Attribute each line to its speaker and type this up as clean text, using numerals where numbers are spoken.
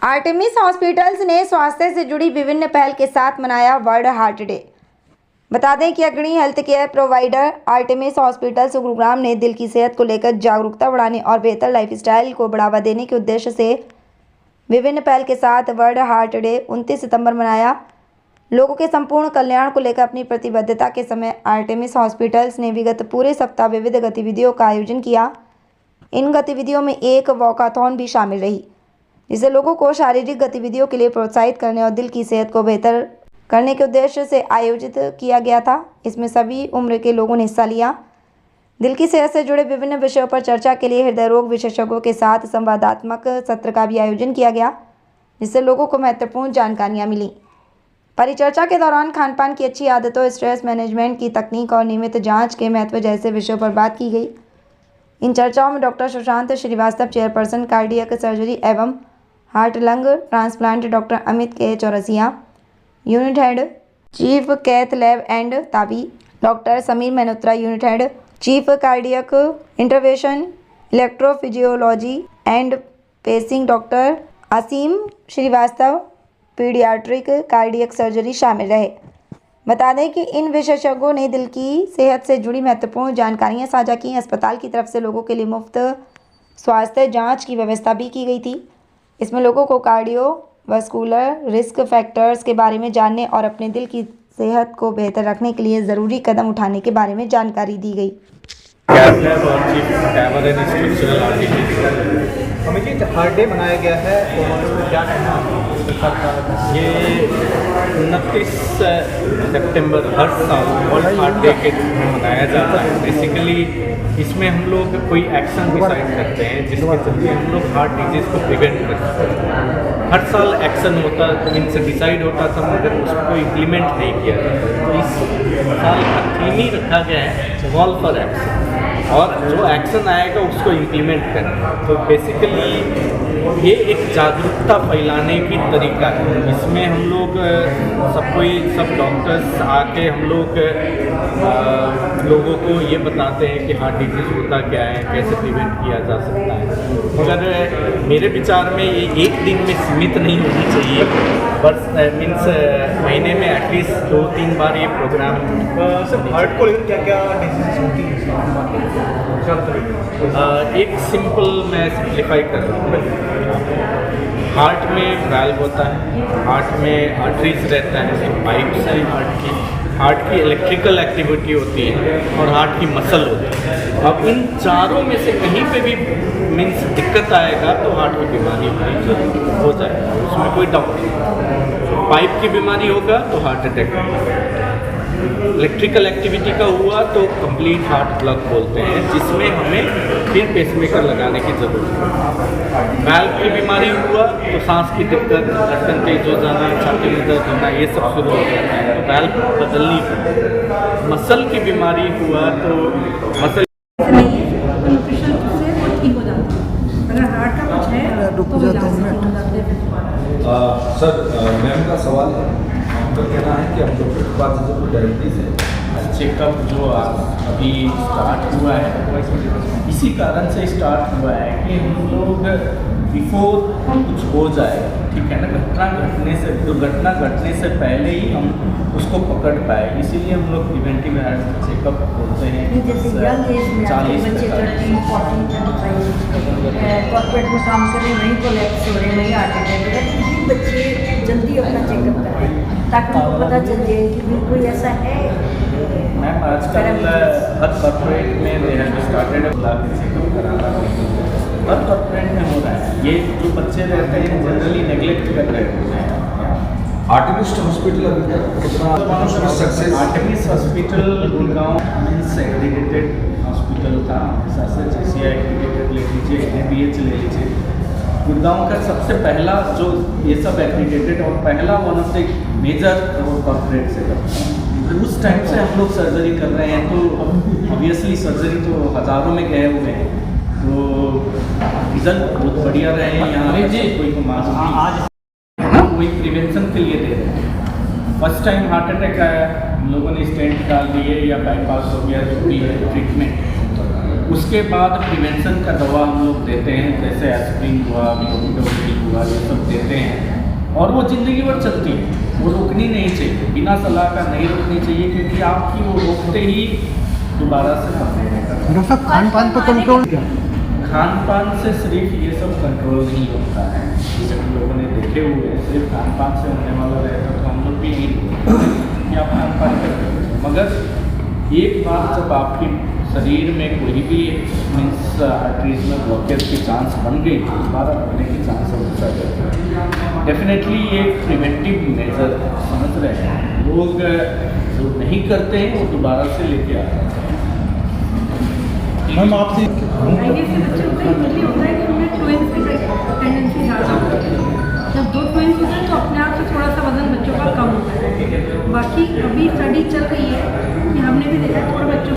Speaker 1: Artemis hospitals ने स्वास्थ्य से जुड़ी विभिन्न पहल के साथ मनाया वर्ल्ड हार्ट डे। बता दें कि अग्रणी health care provider Artemis hospitals Gurugram ने दिल की सेहत को लेकर जागरूकता बढ़ाने और बेहतर लाइफस्टाइल को बढ़ावा देने के उद्देश्य से विभिन्न पहल के साथ वर्ल्ड हार्ट डे 29 सितंबर मनाया। लोगों के संपूर्ण कल्याण को लेकर अपनी प्रतिबद्धता के समय आर्टेमिस हॉस्पिटल्स ने विगत पूरे सप्ताह विविध गतिविधियों का आयोजन किया। इन गतिविधियों में एक वॉकाथॉन भी शामिल रही, जिसे लोगों को शारीरिक गतिविधियों के लिए प्रोत्साहित करने और दिल की सेहत को बेहतर करने के उद्देश्य से आयोजित किया गया था। इसमें सभी उम्र के लोगों ने हिस्सा लिया। दिल की सेहत से जुड़े विभिन्न विषयों पर चर्चा के लिए हृदय रोग विशेषज्ञों के साथ संवादात्मक सत्र का भी आयोजन किया गया, जिससे लोगों को महत्वपूर्ण जानकारियाँ मिली। परिचर्चा के दौरान खानपान की अच्छी आदतों, स्ट्रेस मैनेजमेंट की तकनीक और नियमित जाँच के महत्व जैसे विषयों पर बात की गई। इन चर्चाओं में doctor Sushant Srivastava, chairperson cardiac surgery एवं heart lung transplant, doctor Amit K Chaurasia, unit head chief cath lab and TAVI, doctor Sameer Mehrotra, unit head chief cardiac intervention electrophysiology and pacing, doctor Aseem Srivastava, paediatric cardiac surgery शामिल रहे। बता दें कि इन विशेषज्ञों ने दिल की सेहत से जुड़ी महत्वपूर्ण जानकारियां साझा की। अस्पताल की तरफ से लोगों के लिए मुफ्त स्वास्थ्य जांच की व्यवस्था भी की गई थी। इसमें लोगों को कार्डियोवास्कुलर रिस्क फैक्टर्स के बारे में जानने और अपने दिल की सेहत को बेहतर रखने के लिए ज़रूरी कदम उठाने के बारे में जानकारी दी गई।
Speaker 2: अमित, हार्ट डे मनाया गया है और क्या कहना है?
Speaker 3: ये 29 सितंबर हर साल वर्ल्ड हार्ट डे के रूप में मनाया जाता है। बेसिकली इसमें हम लोग कोई एक्शन डिसाइड करते हैं जिसके चलते हम लोग हार्ट डिजीज़ को प्रिवेंट कर सकते हैं। हर साल एक्शन होता, इनसे डिसाइड होता था, मगर उसको इम्प्लीमेंट नहीं किया जाता। तो इस साल का थीम ही रखा गया है कॉल फॉर एक्शन, और जो एक्शन आएगा उसको इम्प्लीमेंट करना। तो बेसिकली ये एक जागरूकता फैलाने की तरीका है। इसमें हम लोग सब डॉक्टर्स आके हम लोग लोगों को ये बताते हैं कि हार्ट डिजीज़ होता क्या है, कैसे प्रिवेंट किया जा सकता है। मगर मेरे विचार में ये एक दिन में सीमित नहीं होनी चाहिए, बस मीन्स महीने में एटलीस्ट 2-3 बार ये प्रोग्राम।
Speaker 2: सर, हार्ट को लेकर क्या क्या डिजीज़ होती है?
Speaker 3: एक सिंपल मैं सिंप्लीफाई कर रहा हूँ। हार्ट में वाल्व होता है, हार्ट में आर्टरीज रहता है, पाइप्स हैं हार्ट की इलेक्ट्रिकल एक्टिविटी होती है, और हार्ट की मसल होती है। अब इन चारों में से कहीं पे भी मीन्स दिक्कत आएगा तो हार्ट की बीमारी हो जाएगा, उसमें कोई डाउट नहीं। पाइप की बीमारी होगा तो हार्ट अटैक होगा। इलेक्ट्रिकल एक्टिविटी का हुआ तो कंप्लीट हार्ट ब्लॉक बोलते हैं, जिसमें हमें फिर पेसमेकर लगाने की ज़रूरत है। वाल्व की बीमारी हुआ तो सांस की दिक्कत, धड़कन तेज हो जाना, छाती में दर्द होना, ये सब शुरू हो जाता है, तो वाल्व बदलनी पड़ती। मसल की बीमारी हुआ तो मसल
Speaker 4: सर, मैम का सवाल है, उनका कहना है कि हम लोग के पास जो डायबिटीज़ है,
Speaker 3: चेकअप जो अभी स्टार्ट हुआ है इसी कारण से स्टार्ट हुआ है कि हम लोग बिफोर कुछ हो जाए, ठीक है ना, दुर्घटना घटने से पहले ही हम उसको पकड़ पाए, इसीलिए हम लोग प्रिवेंटिव हेल्थ चेकअप बोलते हैं।
Speaker 5: 40 कॉर्पोरेट में काम कर रहे, वहीं कोलैप्स हो रहे, वहीं हार्ट अटैक हो रहा है। बच्चे जल्दी अपना चेकअप करें ताकि उनको पता चल जाए कि बिल्कुल ऐसा है।
Speaker 3: मैम, आजकल हर कॉर्पोरेट में दे हैव स्टार्टेड चेकअप कराना, हर कॉर्पोरेट में हो रहा है। ये जो बच्चे रहते हैं जनरली नेग्लेक्ट कर रहे होते हैं।
Speaker 4: Artemis hospital
Speaker 3: Artemis hospital Gurgaon means accredited hospital था, SSACI एक्रीडेटेड ले लीजिए, NABH ले लीजिए। गुड़गांव का सबसे पहला जो ये सब एक्रीडेटेड और पहला one of the major corporate setup. उस टाइम से हम लोग सर्जरी कर रहे हैं, तो ऑब्वियसली सर्जरी तो हज़ारों में गए हुए हैं, तो रिजल्ट बहुत बढ़िया रहे हैं। यहाँ कोई को मालूम वही प्रिवेंशन के लिए दे रहे हैं। फर्स्ट टाइम हार्ट अटैक आया, हम लोगों ने स्टेंट डाल दिए या बाईपास हो गया, जो भी है ट्रीटमेंट। उसके बाद प्रिवेंशन का दवा हम लोग देते हैं, जैसे एस्प्रिन हुआ, ग्लोबिडोग्रिल हुआ, ये सब देते हैं। और वो ज़िंदगी भर चलती है, वो रुकनी नहीं चाहिए, बिना सलाह का नहीं रुकनी चाहिए, क्योंकि आपकी वो रोकते ही दोबारा से कंप्लेन करता है।
Speaker 6: डॉक्टर साहब खान पान पर कंट्रोल क्या?
Speaker 3: खान पान से सिर्फ ये सब कंट्रोल नहीं होता है, जैसे हम लोगों ने देखे हुए हैं, सिर्फ खान पान से होने वाला रहेगा तो हम लोग भी यही कि आप खान पान करते हैं। मगर एक बार जब आपके शरीर में कोई भी मीन्स आर्टरीज में ब्लॉकेज की चांस बन गई तो दोबारा होने की चांस हमेशा रहती है। डेफिनेटली ये प्रिवेंटिव मेजर समझ रहे हैं लोग, जो नहीं करते हैं वो दोबारा से लेके आ रहे हैं।
Speaker 6: मैम आपसे
Speaker 5: आईवीएफ के बच्चों को ये होता है कि उनमें ट्विंस की टेंडेंसी ज़्यादा होती है। जब 2 ट्विंस होते हैं तो अपने आप से थोड़ा सा वजन बच्चों का कम होता है। बाकी अभी स्टडी चल रही है कि हमने भी देखा थोड़े बच्चों